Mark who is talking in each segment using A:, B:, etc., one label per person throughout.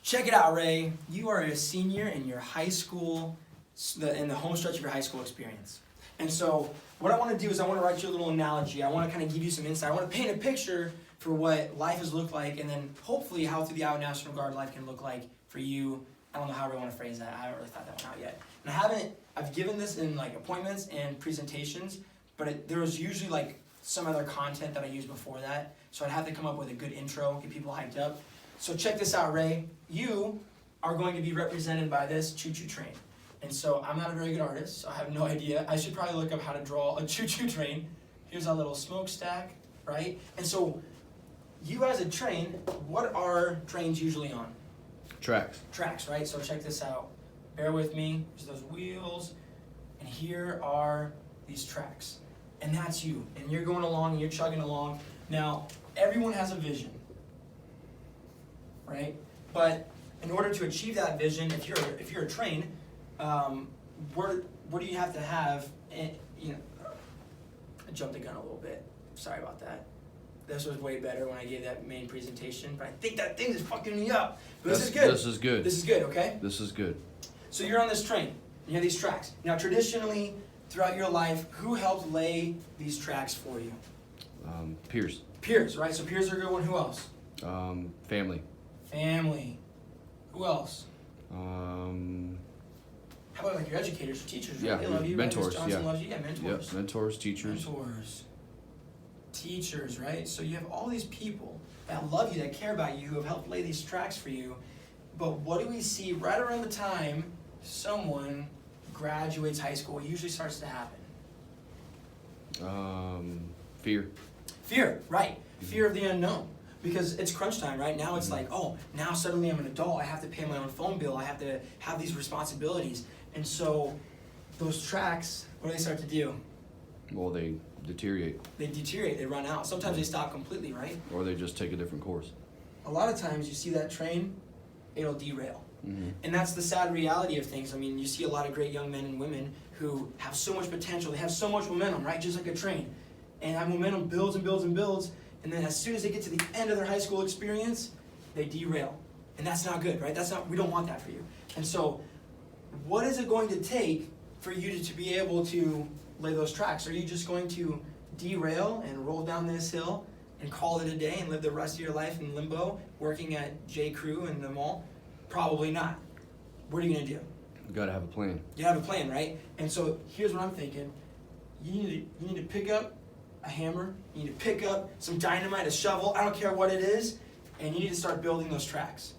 A: Check it out, Ray. You are a senior in your high school, in the home stretch of your high school experience. And so what I want to do is I want to write you a little analogy. I want to kind of give you some insight. I want to paint a picture for what life has looked like, and then hopefully how through the Iowa National Guard life can look like for you. I don't know how I want to phrase that. I haven't really thought that one out yet. And I've given this in like appointments and presentations, but there was usually like some other content that I used before that. So I'd have to come up with a good intro, get people hyped up. So check this out, Ray. You are going to be represented by this ChooChoo Train. And so I'm not a very good artist, so I have no idea. I should probably look up how to draw a ChooChoo Train. Here's our little smokestack, right? And so you as a train, what are trains usually on?
B: Tracks.
A: Tracks, right? So check this out. Bear with me. There's those wheels, and here are these tracks. And that's you. And you're going along, and you're chugging along. Now, everyone has a vision, right? But in order to achieve that vision, if you're a train, what do you have to have? I jumped the gun a little bit. Sorry about that. This was way better when I gave that main presentation, but I think that thing is fucking me up. But this is good.
B: This is good.
A: This is good, okay?
B: This is good.
A: So you're on this train. You have these tracks. Now, traditionally, throughout your life, who helped lay these tracks for you?
B: Peers.
A: Peers, right? So peers are a good one. Who else?
B: Family.
A: Family. Who else?
B: How
A: about like your educators, your teachers? Right?
B: Yeah,
A: They love you.
B: mentors.
A: Right? Ms. Johnson loves you. Yeah, mentors.
B: Yep, mentors, teachers.
A: Mentors. Teachers, right? So you have all these people that love you, that care about you, who have helped lay these tracks for you. But what do we see right around the time someone graduates high school? What usually starts to happen?
B: Fear.
A: Fear, right. Fear of the unknown. Because it's crunch time, right? Now it's like, oh, now suddenly I'm an adult. I have to pay my own phone bill. I have to have these responsibilities. And so those tracks, what do they start to do?
B: Well, they deteriorate.
A: They deteriorate. They run out. Sometimes they stop completely, right?
B: Or they just take a different course.
A: A lot of times you see that train, it'll derail.
B: Mm-hmm.
A: And that's the sad reality of things. I mean, you see a lot of great young men and women who have so much potential. They have so much momentum, right? Just like a train. And that momentum builds and builds and builds. And then as soon as they get to the end of their high school experience, they derail. And that's not good, right? We don't want that for you. And so what is it going to take for you to be able to lay those tracks? Are you just going to derail and roll down this hill and call it a day and live the rest of your life in limbo, working at J. Crew in the mall? Probably not. What are you going to do?
B: You gotta have a plan.
A: You have a plan, right? And so here's what I'm thinking. You need to pick up a hammer, you need to pick up some dynamite, a shovel, I don't care what it is, and you need to start building those tracks.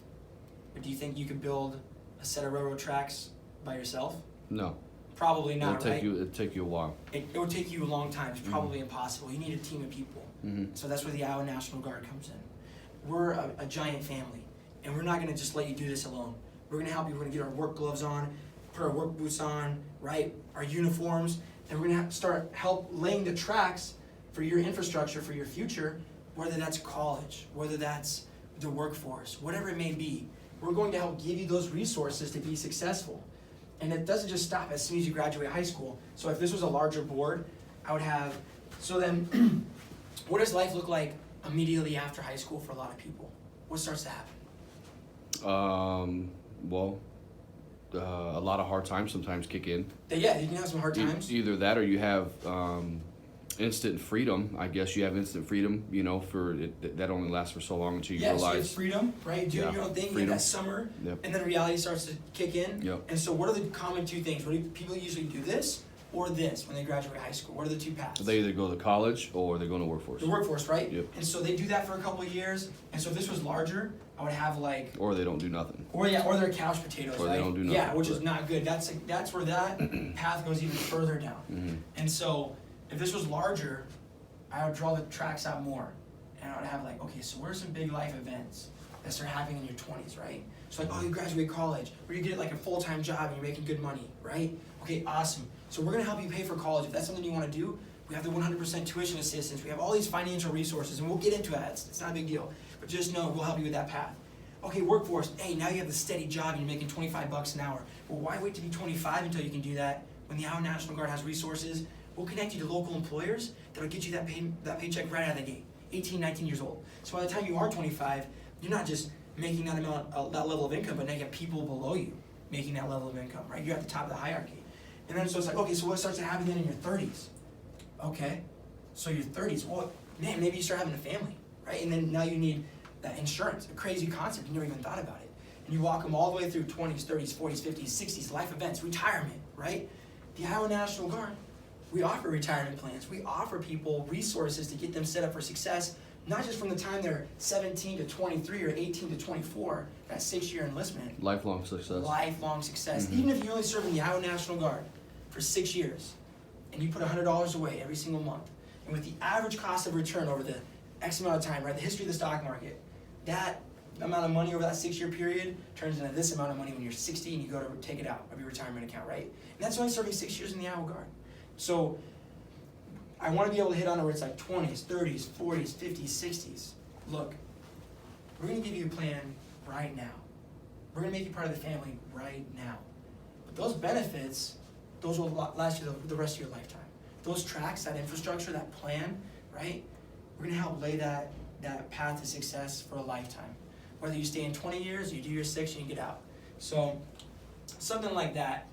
A: But do you think you could build a set of railroad tracks by yourself?
B: No.
A: Probably not, right?
B: It'll take you a while.
A: It would take you a long time. It's probably impossible. You need a team of people.
B: Mm-hmm.
A: So that's where the Iowa National Guard comes in. We're a giant family, and we're not going to just let you do this alone. We're going to help you. We're going to get our work gloves on, put our work boots on, right? Our uniforms, and we're going to start help laying the tracks for your infrastructure, for your future, whether that's college, whether that's the workforce, whatever it may be. We're going to help give you those resources to be successful. And it doesn't just stop as soon as you graduate high school. So if this was a larger board, I would have, so then what does life look like immediately after high school for a lot of people? What starts to happen?
B: A lot of hard times sometimes kick in.
A: Yeah, you can have some hard times.
B: Either that or you have instant freedom. I guess you have instant freedom, for it, that only lasts for so long until you realize.
A: So you have freedom, right? Doing your own thing, you have that summer, and then reality starts to kick in.
B: Yep.
A: And so what are the common two things? What do people usually do, this or this when they graduate high school? What are the two paths?
B: They either go to college or they're going to workforce.
A: The workforce, right?
B: Yep.
A: And so they do that for a couple of years. And so if this was larger, I would have like...
B: Or they don't do nothing.
A: Or they're couch potatoes,
B: or
A: right?
B: They don't do nothing.
A: Yeah, which is not good. That's where that path goes even further down.
B: Mm-hmm.
A: And so if this was larger, I would draw the tracks out more. And I would have like, okay, so what are some big life events that start happening in your 20s, right? So like, oh, you graduate college, or you get like a full-time job and you're making good money, right? Okay, awesome. So we're gonna help you pay for college. If that's something you wanna do, we have the 100% tuition assistance. We have all these financial resources, and we'll get into that. It's not a big deal. But just know we'll help you with that path. Okay, workforce. Hey, now you have the steady job and you're making $25 an hour. Well, why wait to be 25 until you can do that when the Iowa National Guard has resources? We'll connect you to local employers that'll get you that paycheck right out of the gate, 18, 19 years old. So by the time you are 25, you're not just making that amount, that level of income, but now you have people below you making that level of income, right? You're at the top of the hierarchy. And then so it's like, okay, so what starts to happen then in your 30s? Okay, so your 30s, well, man, maybe you start having a family, right? And then now you need that insurance, a crazy concept, you never even thought about it. And you walk them all the way through 20s, 30s, 40s, 50s, 60s, life events, retirement, right? The Iowa National Guard, we offer retirement plans. We offer people resources to get them set up for success, not just from the time they're 17 to 23 or 18 to 24, that 6-year enlistment.
B: Lifelong success.
A: Lifelong success.
B: Mm-hmm.
A: Even if you only serve in the Iowa National Guard for 6 years, and you put $100 away every single month, and with the average cost of return over the X amount of time, right, the history of the stock market, that amount of money over that 6-year period turns into this amount of money when you're 60 and you go to take it out of your retirement account, right? And that's only serving 6 years in the Iowa Guard. So I want to be able to hit on where it's like 20s, 30s, 40s, 50s, 60s. Look, we're going to give you a plan right now. We're going to make you part of the family right now. But those benefits, those will last you the rest of your lifetime. Those tracks, that infrastructure, that plan, right? We're going to help lay that path to success for a lifetime. Whether you stay in 20 years, you do your 6 and you get out. So something like that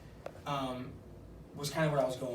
A: was kind of where I was going with.